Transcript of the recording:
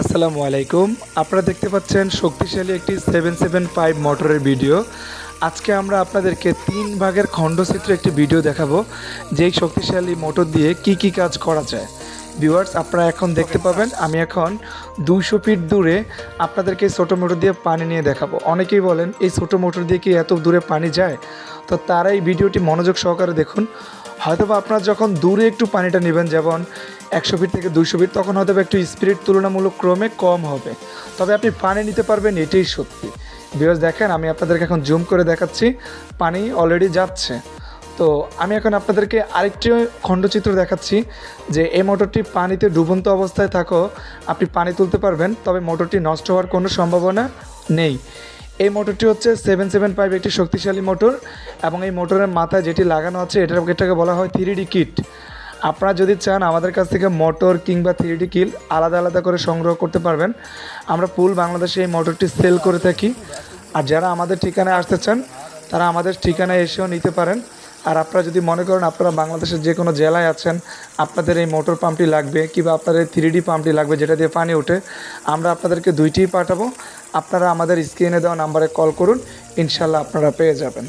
আসসালামু আলাইকুম। আপনারা দেখতে পাচ্ছেন শক্তিশালী একটি 775 মোটরের ভিডিও। আজকে আমরা আপনাদেরকে 3 ভাগের খণ্ডচিত্র একটি ভিডিও দেখাবো, যেই শক্তিশালী মোটর দিয়ে কি কাজ করা যায়। ভিউয়ার্স, আপনারা এখন দেখতে পাবেন আমি এখন 200 ফিট দূরে আপনাদেরকে ছোটো মোটর দিয়ে পানি নিয়ে দেখাবো। অনেকেই বলেন এই ছোটো মোটর দিয়ে কি এত দূরে পানি যায়? তো তারা এই ভিডিওটি মনোযোগ সহকারে দেখুন। হয়তোবা আপনারা যখন দূরে একটু পানিটা নেবেন, যেমন 100 ফিট থেকে 200 ফিট, তখন হয়তো একটু স্পিড তুলনামূলক ক্রমে কম হবে, তবে আপনি পানি নিতে পারবেন, এটাই সত্যি। ভিউয়ার্স দেখেন, আমি আপনাদেরকে এখন জুম করে দেখাচ্ছি, পানি অলরেডি যাচ্ছে। তো আমি এখন আপনাদেরকে আরেকটি খণ্ডচিত্র দেখাচ্ছি যে এই মোটরটি পানিতে ডুবন্ত অবস্থায় থাকো আপনি পানি তুলতে পারবেন, তবে মোটরটি নষ্ট হওয়ার কোনো সম্ভাবনা নেই। এই মোটরটি হচ্ছে 775 একটি শক্তিশালী মোটর, এবং এই মোটরের মাথায় যেটি লাগানো আছে এটাকে বলা হয় 3D কিট। আপনারা যদি চান আমাদের কাছ থেকে মোটর কিংবা 3D কিট আলাদা আলাদা করে সংগ্রহ করতে পারবেন। আমরা ফুল বাংলাদেশে এই মোটরটি সেল করে থাকি। আর যারা আমাদের ঠিকানায় আসতে চান তারা আমাদের ঠিকানায় এসেও নিতে পারেন। আর আপনারা যদি মনে করেন আপনারা বাংলাদেশের যে কোনো জেলায় আছেন, আপনাদের এই মোটর পাম্পটি লাগবে কিংবা আপনাদের 3D পাম্পটি লাগবে যেটা দিয়ে পানি ওঠে, আমরা আপনাদেরকে দুইটিই পাঠাবো। আপনারা আমাদের স্ক্রিনে দেওয়া নাম্বারে কল করুন, ইনশাল্লাহ আপনারা পেয়ে যাবেন।